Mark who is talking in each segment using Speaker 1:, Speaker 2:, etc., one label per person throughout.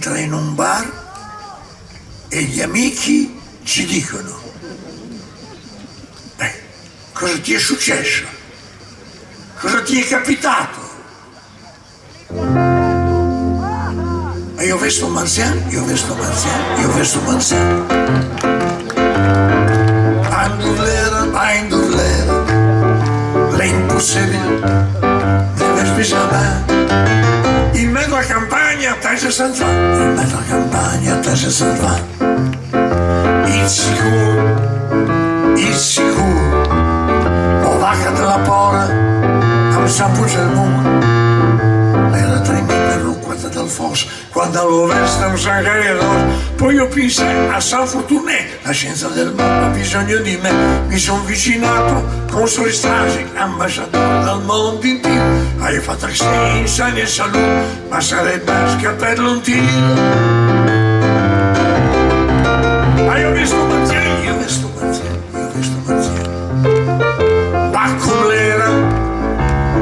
Speaker 1: entra in un bar e gli amici ci dicono: beh, cosa ti è successo? Cosa ti è capitato? Ma io ho visto un marziano, io ho visto un marziano, io ho visto un marziano. Eindurlera, l'impossibile deve spisare. In mezzo alla campagna te sei salvato, in mezzo alla campagna te sei salvato. Il sicuro, o vacca della pora, non saputo il mondo. Era tremenda per l'ucquata del fosso, quando lo veste un sangue. Poi io pensai a San Fortuné, la scienza del mondo ha bisogno di me. Mi sono avvicinato con suoi stragi, ambasciatore del mondo intero. Hai fatto che sei in sana e salute, ma sarebbe scappato un tiro. Ma io ho visto Marziani, io ho visto Marziani, io ho visto Marziani.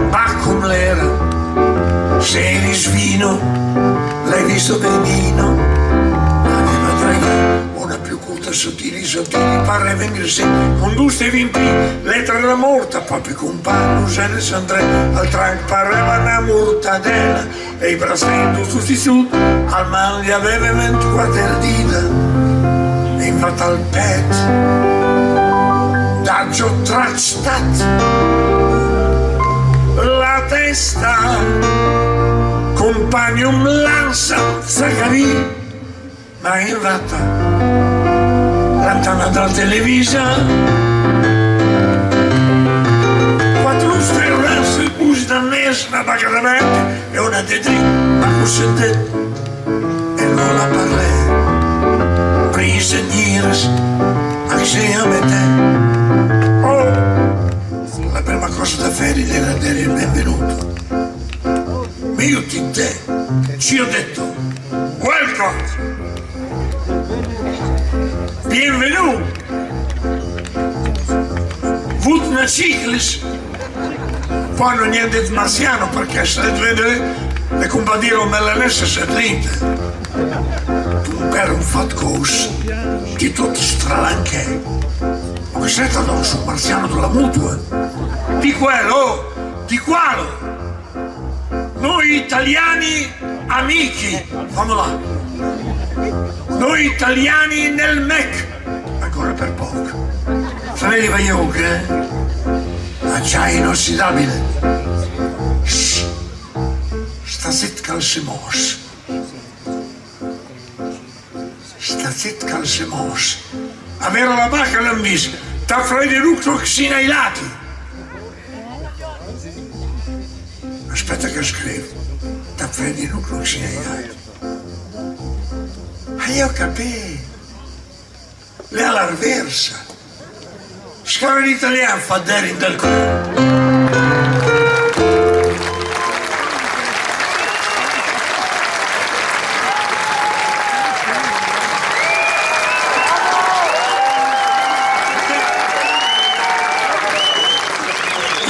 Speaker 1: Baccum l'era, sei risvino, l'hai visto benino. Aveva tra una più culta sottili, pareva ingressare, conduste vimpi, lettera della morta, proprio con panno, Alessandre, al trank pareva una mortadella, e i bracendo tutti su, al man gli aveva 24 dita, e infatti al pet, da Giotratstat, la testa, companium lanza, Zaccaria, ma in realtà, lontana dalla televisione, quattro stelle, usi danese, una bacca davanti e una tetri, ma così detto, e non la parlè, prigioniers, assieme a te. Oh, la prima cosa da fare era dare il benvenuto. Ma io ci ho detto, welcome, bienvenue, vut na ciclis. Poi non niente di marziano, perché se vedere le compagnie melanese se trinte. Per un fat cos, di tutto stralanche. Ma che sei stato sul marziano della mutua? Di quello, di quale? Noi italiani amici, fammi là. Noi italiani nel MEC, ancora per poco. Sapeva io che acciaio inossidabile. Sta zit calcemos. Sta zit calcemos. Avere la bacca l'ambis, ta frede rucroxina ai lati. Aspetta che scrivo. Ta frede rucroxina ai lati. Ah, io capì. Le all'arversa. Scrive in italiano, fa dare del culo.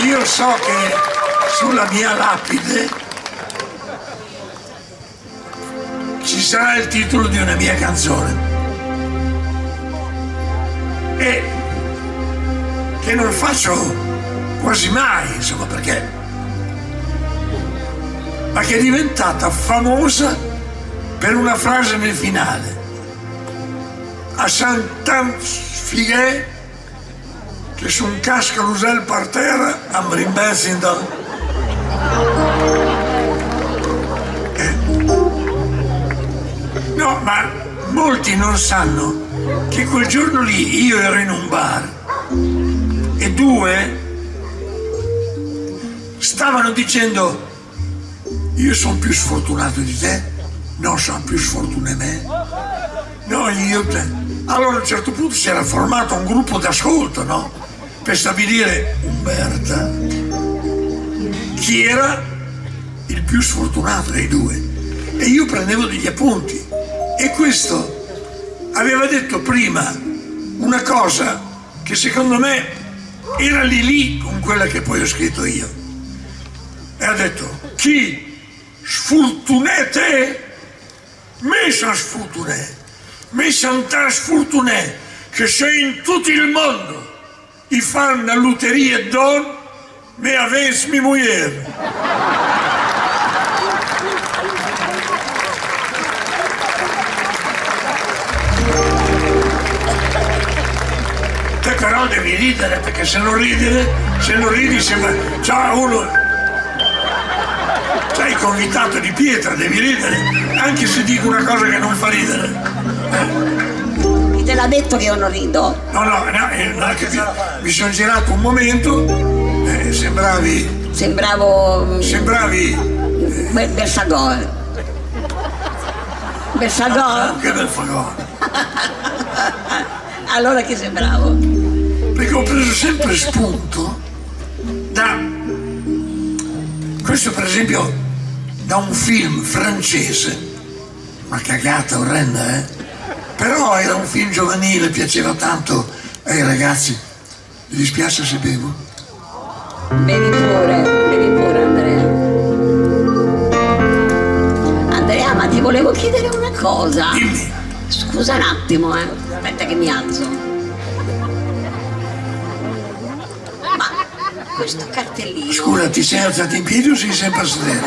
Speaker 1: Io so che sulla mia lapide ci sarà il titolo di una mia canzone e che non faccio quasi mai, insomma, perché ma che è diventata famosa per una frase nel finale: a Sant'Anfigè che su un casca l'usel per terra am rimbezzin No, ma molti non sanno che quel giorno lì io ero in un bar e due stavano dicendo: io sono più sfortunato di te, non sono più sfortunato me, no, io te. Allora a un certo punto si era formato un gruppo d'ascolto, no? Per stabilire, Umberta, chi era il più sfortunato dei due. E io prendevo degli appunti. E questo aveva detto prima una cosa che secondo me era lì con quella che poi ho scritto io. E ha detto: chi sfortunate Mais ça se foutounait. Mais Santa sfortunè che se in tutto il mondo i fanno la lotteria e don, me avessi mia moglie. Te però devi ridere, perché se non ridi sembra... Ciao uno... Sei convitato di pietra, devi ridere, anche se dico una cosa che non fa ridere.
Speaker 2: Te l'ha detto che io non rido.
Speaker 1: No, che mi sono girato un momento, sembravi...
Speaker 2: Bersagor. Bersagor?
Speaker 1: Che bel fagone.
Speaker 2: Allora che sembravo?
Speaker 1: Perché ho preso sempre spunto da... Questo per esempio da un film francese, una cagata orrenda, però era un film giovanile, piaceva tanto ai ragazzi. Mi dispiace se bevo?
Speaker 2: Bevi pure Andrea. Andrea, ma ti volevo chiedere una cosa.
Speaker 1: Dimmi.
Speaker 2: Scusa un attimo, aspetta che mi alzo. Ma questo cartellino...
Speaker 1: Scusa, ti sei alzato in piedi o sei sempre a sedere?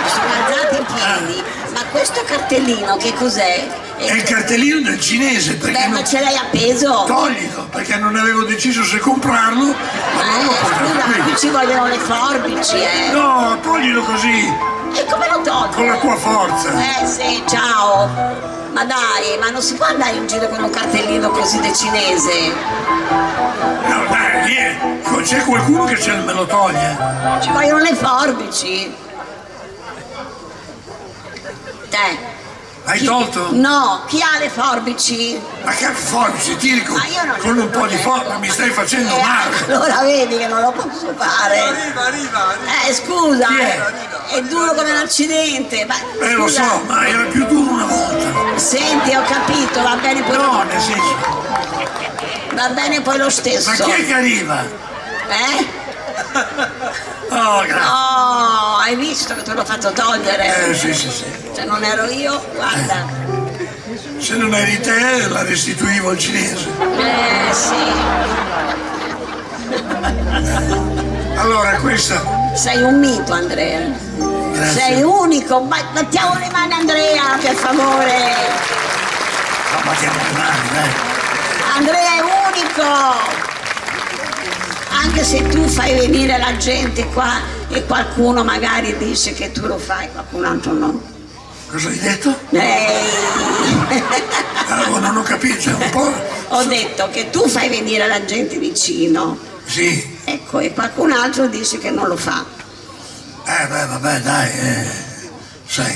Speaker 2: Sono alzati in piedi, ma questo cartellino che cos'è?
Speaker 1: È il cartellino del cinese, perché
Speaker 2: Beh, ma ce l'hai appeso?
Speaker 1: Toglilo, perché non avevo deciso se comprarlo, ma non lo
Speaker 2: Scusa, ma qui ci vogliono le forbici,
Speaker 1: No, toglilo così,
Speaker 2: E come lo tolgo?
Speaker 1: con la tua forza.
Speaker 2: Sì, ciao. Ma dai, ma non si può andare in giro con un cartellino così del cinese?
Speaker 1: No, dai, vieni. C'è qualcuno che me lo toglie?
Speaker 2: Ci vogliono le forbici. Te.
Speaker 1: Hai tolto?
Speaker 2: No, chi ha le forbici?
Speaker 1: Ma che forbici, tiri con,
Speaker 2: Ma io non
Speaker 1: con un po' di forza, mi stai facendo male.
Speaker 2: Allora vedi che non lo posso fare.
Speaker 3: Arriva.
Speaker 2: Scusa,
Speaker 1: Chi è?
Speaker 2: è duro come un accidente. Ma,
Speaker 1: Lo
Speaker 2: scusa.
Speaker 1: so, ma era più duro una volta.
Speaker 2: Senti, ho capito, va bene poi.
Speaker 1: No, nel senso,
Speaker 2: Va bene poi lo stesso.
Speaker 1: ma chi è che arriva? Oh, grazie.
Speaker 2: Oh, hai visto che te l'ho fatto togliere?
Speaker 1: Sì.
Speaker 2: Se non ero io, guarda.
Speaker 1: Se non eri te, la restituivo al cinese.
Speaker 2: Sì.
Speaker 1: Allora, questa...
Speaker 2: Sei un mito, Andrea.
Speaker 1: Grazie.
Speaker 2: Sei unico. Battiamo le mani, Andrea, per favore.
Speaker 1: No, battiamo le mani, dai.
Speaker 2: Andrea è unico. Anche se tu fai venire la gente qua e qualcuno magari dice che tu lo fai, qualcun altro no.
Speaker 1: Cosa hai detto? Non ho capito, un po'...
Speaker 2: Ho detto che tu fai venire la gente vicino.
Speaker 1: Sì.
Speaker 2: Ecco, e qualcun altro dice che non lo fa.
Speaker 1: Vabbè, dai, sai...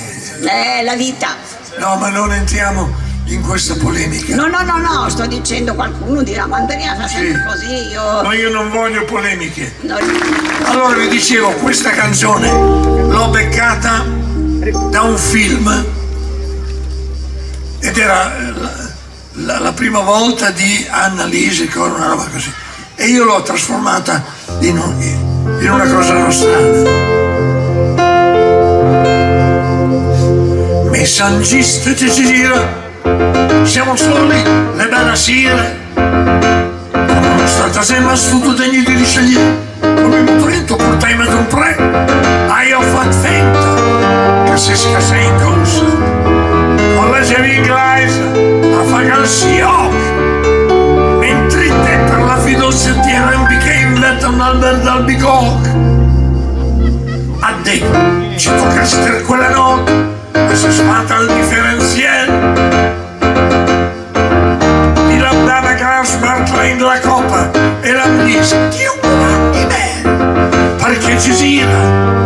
Speaker 2: La vita.
Speaker 1: No, ma non entriamo in questa polemica.
Speaker 2: No, sto dicendo qualcuno dirà, ma Andrea fa sempre così,
Speaker 1: No, io non voglio polemiche.
Speaker 2: No.
Speaker 1: Allora vi dicevo, questa canzone l'ho beccata da un film ed era la prima volta di Annalise, una roba così, e io l'ho trasformata in una cosa nostrana. Messaggista ci gira, siamo soli, le belle sire, non stata sempre stuto degni di scegliere, come il Trento portai me un pre, ho fatto finta che si scassa in corsa, con la serie inglese a fare calci occhi, mentre te per la fiducia ti arrampica in vetta un albero d'albicocca. A te ci tocca stare quella notte, e si sfatta il differenziale. Di la dana che la sbarca in la coppa e la dice, Dio di me, perché ci gira,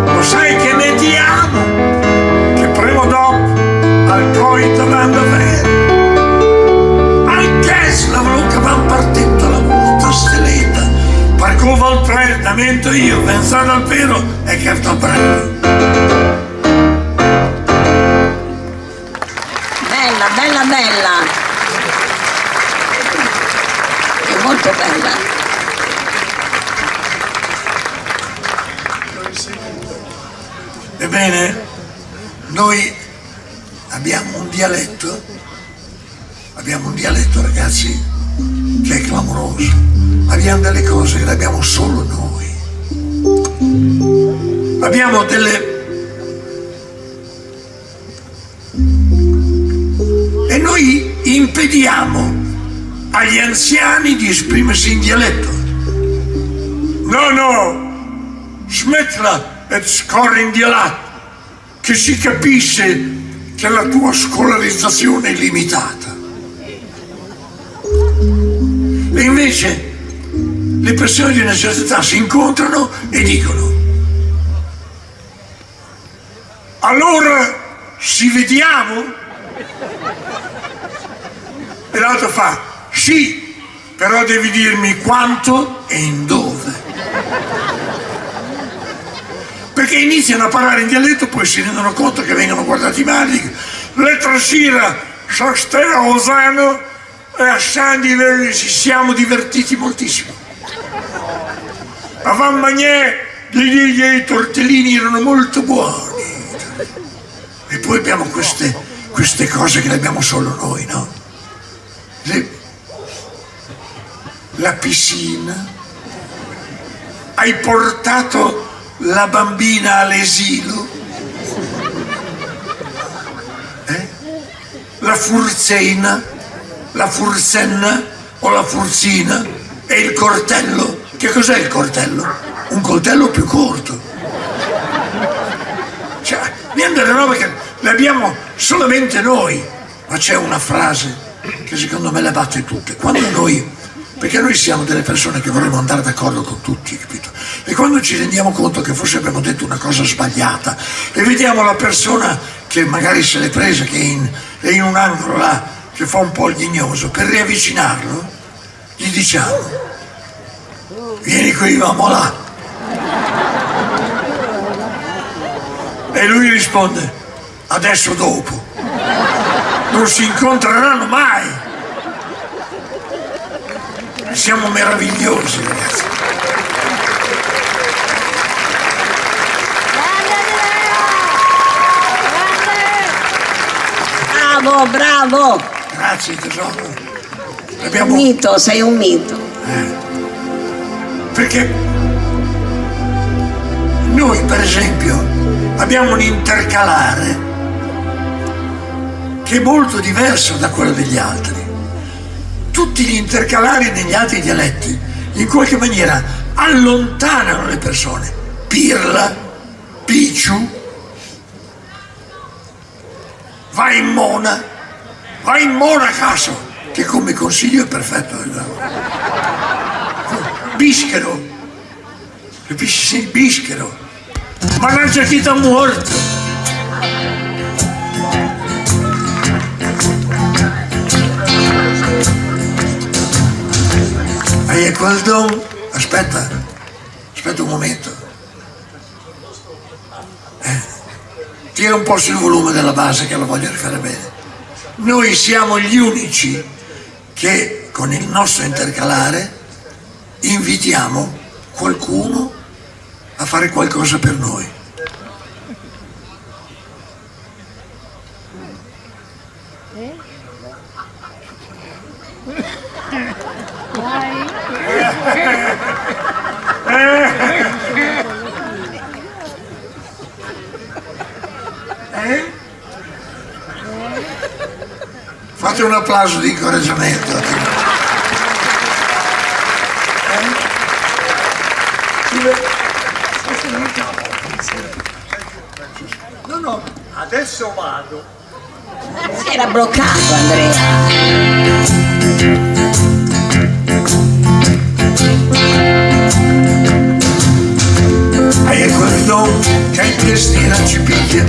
Speaker 1: lo sai che ne ti amo, che prima o dopo al coito manda bene. Anche se la voluca van partito la voluta steletta, per cui vol trattamento io, pensato al pelo e che sto prendo.
Speaker 2: Bella. È molto bella.
Speaker 1: Ebbene, noi abbiamo un dialetto, ragazzi, che è clamoroso. Abbiamo delle cose che le abbiamo solo noi. Abbiamo delle... E noi impediamo agli anziani di esprimersi in dialetto. No, smettila e scorri in dialetto, che si capisce che la tua scolarizzazione è limitata. E invece le persone di una certa età si incontrano e dicono: allora ci vediamo? E l'altro fa: sì, però devi dirmi quanto e in dove. Perché iniziano a parlare in dialetto, poi si rendono conto che vengono guardati male. L'altra sera sono stato a Osano e a Sandy ci siamo divertiti moltissimo. Avevamo mangiato i tortellini, erano molto buoni. E poi abbiamo queste cose che le abbiamo solo noi, no? La piscina. Hai portato la bambina all'esilo? La furzena, la furzenna o la furzina e il coltello. Che cos'è il coltello? Un coltello più corto. Cioè, abbiamo delle robe che le abbiamo solamente noi. Ma c'è una frase che secondo me le batte tutte. Quando noi, perché noi siamo delle persone che vorremmo andare d'accordo con tutti, capito? E quando ci rendiamo conto che forse abbiamo detto una cosa sbagliata e vediamo la persona che magari se l'è presa, che è in un angolo là, che fa un po' il ghignoso, per riavvicinarlo gli diciamo: vieni qui, vamo là. E lui risponde: adesso dopo. Non si incontreranno mai. Siamo meravigliosi, ragazzi.
Speaker 2: Bravo.
Speaker 1: Grazie tesoro.
Speaker 2: Un mito, sei un mito.
Speaker 1: Perché noi, per esempio, abbiamo un intercalare che è molto diverso da quello degli altri. Tutti gli intercalari negli altri dialetti in qualche maniera allontanano le persone. Pirla, picciu, vai in mona a caso, che come consiglio è perfetto. Bischero, capisci? Sì, bischero, ma non c'è chi t'ha morto. E quel don, aspetta un momento. Tira un po' sul volume della base che lo voglio rifare bene. Noi siamo gli unici che con il nostro intercalare invitiamo qualcuno a fare qualcosa per noi. Fate un applauso di incoraggiamento.
Speaker 3: No, adesso vado.
Speaker 2: Era bloccato, Andrea.
Speaker 1: Hai quel don che in testina ci piglia,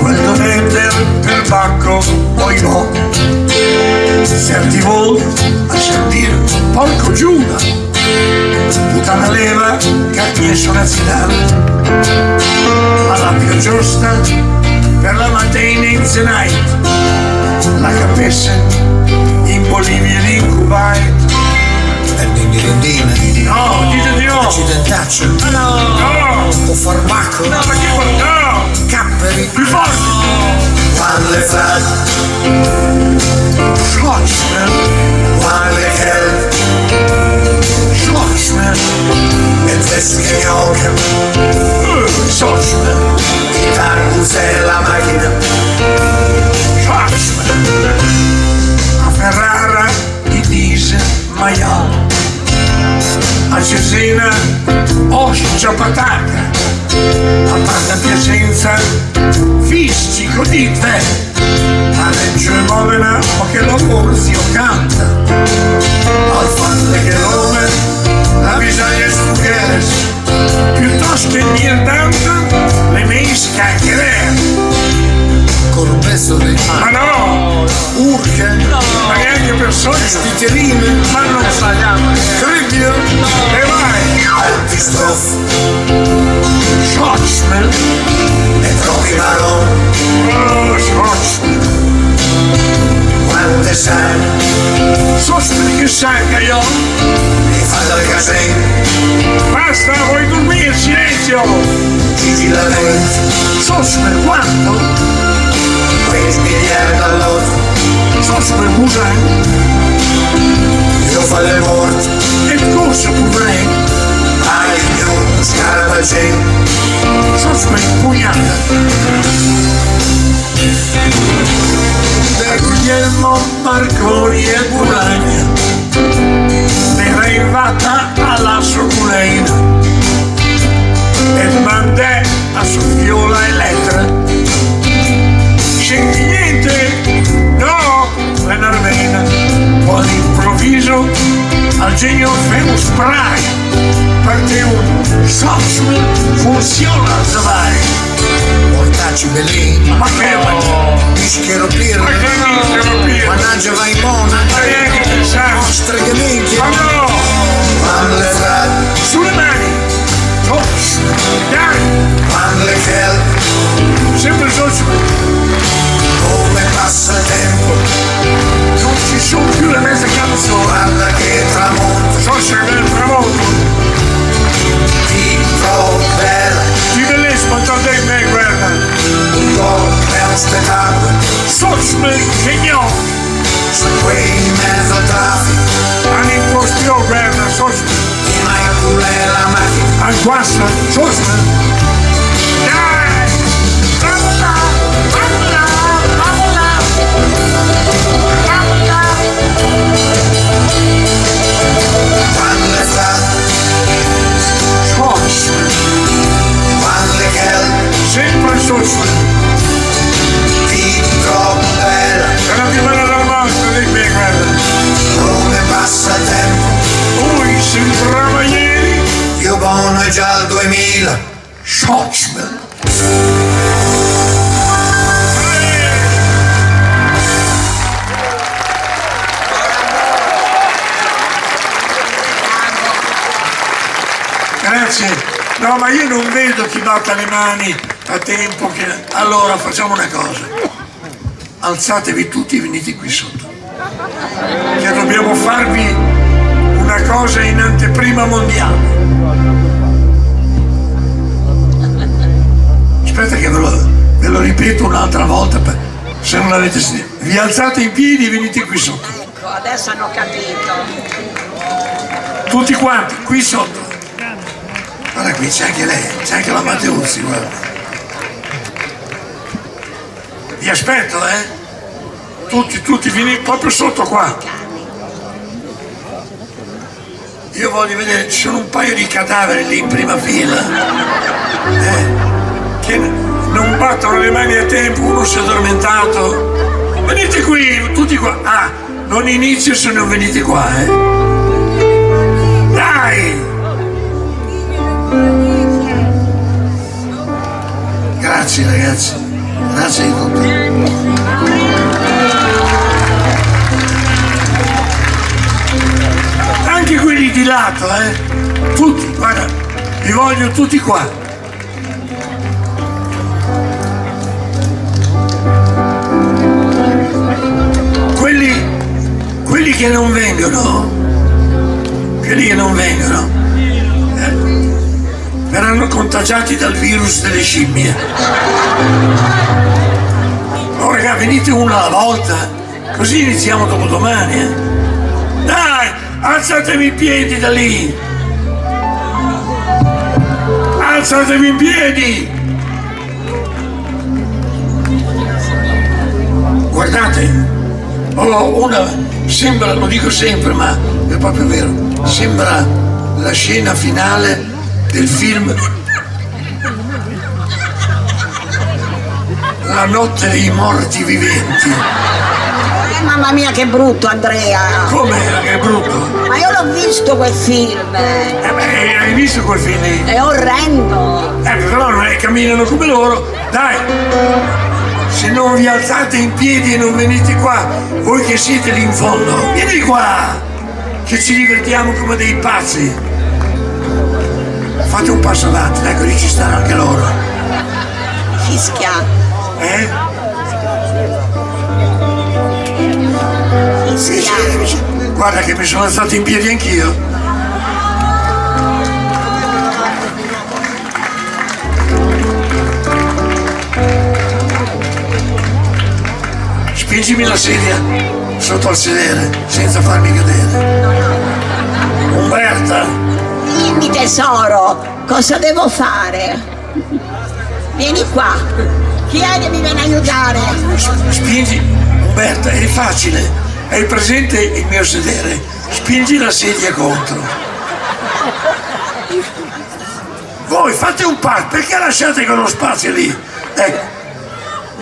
Speaker 1: quel donete per bacco, poi no. Certi volti a sentire porco Giuda, puttana leva che ti è nazionale, alla più giusta per la mattina in night, la capesse in Bolivia e in Kuwait.
Speaker 3: Per rindine.
Speaker 1: No, dite di no.
Speaker 3: Accidentaccio.
Speaker 1: No.
Speaker 3: O farbacco.
Speaker 1: No, ma che no.
Speaker 3: Capperi.
Speaker 1: Più forte.
Speaker 3: Vanlig flagg,
Speaker 1: Schlossman,
Speaker 3: vanlig helg,
Speaker 1: Schlossman,
Speaker 3: ett väskejake,
Speaker 1: Schlossman,
Speaker 3: gitarr hos hela macchina.
Speaker 1: Schlossman, a Ferrara di diesel maiale, a Cesena ostia patata, a Pata Piacenza fischico di te, a Reggio e Modena o che lo Porzio canta, al Fatte che Roma la bisogna sfugare, piuttosto che nient'altro le mie scaccherelle.
Speaker 3: Con un pezzo di
Speaker 1: Ma no,
Speaker 3: urche,
Speaker 1: ma neanche persone,
Speaker 3: spiccherine,
Speaker 1: ma non
Speaker 3: cribbio,
Speaker 1: e vai,
Speaker 3: antistrof
Speaker 1: Schlossman,
Speaker 3: e troppi marron.
Speaker 1: oh Schlossman,
Speaker 3: Quante sai,
Speaker 1: Schlossman che sai che io,
Speaker 3: mi fa del casino,
Speaker 1: basta, vuoi dormire, silenzio,
Speaker 3: Gigi la mente,
Speaker 1: Schlossman quanto?
Speaker 3: 20 miliardi all'otto,
Speaker 1: Schlossman Busan,
Speaker 3: io fa le morti,
Speaker 1: e cosa povrei?
Speaker 3: ai mio scarpacino,
Speaker 1: Schlossman pugnata. Da Guglielmo Marconi e Buragna, era arrivata alla Sorbuleina e mandè a Soffiola Elettra. Senti niente? No, la Narvena. Poi all'improvviso al genio feu spray, perché un Schlossman funziona, sai.
Speaker 3: mortacci bellini,
Speaker 1: Ma che
Speaker 3: mischero pirro,
Speaker 1: Ma che mischero pirro?
Speaker 3: mannaggia vai in mona,
Speaker 1: Ma neanche pensare.
Speaker 3: mostre che minchia,
Speaker 1: Ma no!
Speaker 3: vanno le frate,
Speaker 1: Sulle mani! Schlossman! Dai!
Speaker 3: vanno le fel,
Speaker 1: Sempre Schlossman!
Speaker 3: come passa il tempo,
Speaker 1: Non ci sono più le mezze canzoni!
Speaker 3: guarda che tramonto,
Speaker 1: Schlossman del tramonto!
Speaker 3: ti trovo bella,
Speaker 1: Ti bellissimo, te me, guarda!
Speaker 3: un gol è un spettacolo,
Speaker 1: Schlossman che no!
Speaker 3: su quei in mezzo al traffico,
Speaker 1: Hanno imposto, guarda, Schlossman!
Speaker 3: ti mai pure la macchina,
Speaker 1: Al guasta, Schlossman! Dai! Vammola! Vammola! Vammola! Vammola!
Speaker 3: vanno le frate,
Speaker 1: Schlossman!
Speaker 3: vanno le fel,
Speaker 1: Sempre Schlossman!
Speaker 3: ti trovo bella,
Speaker 1: È la più bella del mondo, di me, guarda!
Speaker 3: come passa il tempo,
Speaker 1: Lui sembrava ieri
Speaker 3: io buono è già il 2000,
Speaker 1: Schlossman! Grazie. No, ma io non vedo chi batta le mani a tempo che... Allora facciamo una cosa. Alzatevi tutti e venite qui sotto. Che dobbiamo farvi una cosa in anteprima mondiale. Aspetta che ve lo ripeto un'altra volta se non l'avete sentito. Vi alzate in piedi e venite qui sotto.
Speaker 2: Ecco, adesso hanno capito.
Speaker 1: Tutti quanti, qui sotto. Guarda qui, c'è anche lei, c'è anche la Matteuzzi, guarda. Vi aspetto, Tutti, vieni proprio sotto qua. Io voglio vedere, ci sono un paio di cadaveri lì in prima fila. Che non battono le mani a tempo, uno si è addormentato. Venite qui, tutti qua. Ah, non inizio se non venite qua, Dai! Grazie ragazzi, grazie di tutto. Anche quelli di lato, tutti, guarda, li voglio tutti qua. Quelli che non vengono, verranno contagiati dal virus delle scimmie. Oh ragazzi, venite una alla volta, così iniziamo dopodomani, eh. Dai, alzatevi in piedi da lì. Alzatevi in piedi. Guardate, ho una, sembra, lo dico sempre, ma è proprio vero, sembra la scena finale del film La notte dei morti viventi.
Speaker 2: Mamma mia che brutto, Andrea!
Speaker 1: Come che è brutto?
Speaker 2: Ma io l'ho visto quel film!
Speaker 1: Beh, hai visto quel film lì?
Speaker 2: È orrendo!
Speaker 1: Però non è, camminano come loro. Dai! Se non vi alzate in piedi e non venite qua, voi che siete lì in fondo, vieni qua! Che ci divertiamo come dei pazzi! Fate un passo avanti, ecco lì ci stanno anche loro.
Speaker 2: Fischia! Fischia!
Speaker 1: Guarda che mi sono alzato in piedi anch'io. Spingimi la sedia sotto al sedere senza farmi cadere. Umberta!
Speaker 2: Dimmi tesoro, cosa devo fare? Vieni qua! Chi è che mi viene a aiutare?
Speaker 1: Spingi, Umberta, è facile. Hai presente il mio sedere? Spingi la sedia contro. Voi fate un passo, perché lasciate quello spazio lì? Ecco,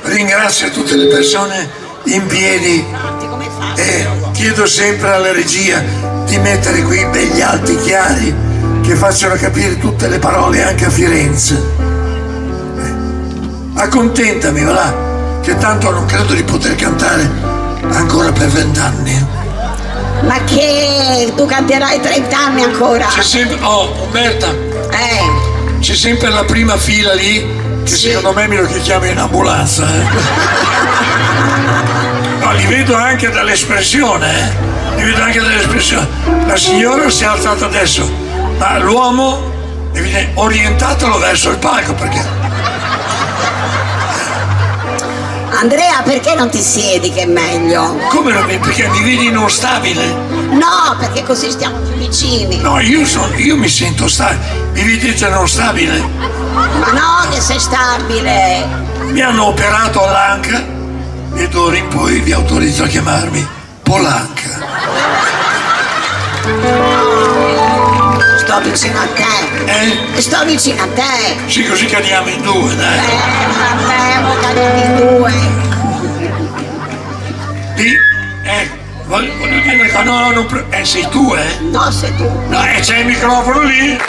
Speaker 1: ringrazio tutte le persone in piedi
Speaker 2: Come fa?
Speaker 1: e chiedo sempre alla regia di mettere quei begli alti chiari che facciano capire tutte le parole anche a Firenze. Accontentami, va là, che tanto non credo di poter cantare ancora per 20 anni.
Speaker 2: Ma che tu canterai 30 anni ancora?
Speaker 1: C'è sempre, oh, Umberta, c'è sempre la prima fila lì, che
Speaker 2: Sì.
Speaker 1: secondo me me lo chiami in ambulanza. No, li vedo anche dall'espressione, li vedo anche dall'espressione. La signora si è alzata adesso, ma l'uomo, orientatelo verso il palco, perché...
Speaker 2: Andrea, perché non ti siedi che è meglio?
Speaker 1: Come non mi, perché mi vedi non stabile?
Speaker 2: No, perché così stiamo più vicini.
Speaker 1: No, io mi sento stabile, mi vedete non stabile?
Speaker 2: Ma no, che sei stabile.
Speaker 1: Mi hanno operato all'anca e d'ora in poi vi autorizzo a chiamarmi Polanca.
Speaker 2: Sto vicino a te. Sto vicino a te.
Speaker 1: Sì, così cadiamo in due, dai.
Speaker 2: Vabbè, mo cadiamo in due.
Speaker 1: Lì, voglio dire una cosa, no, non sei tu, eh?
Speaker 2: No, sei tu.
Speaker 1: No, c'è il microfono lì.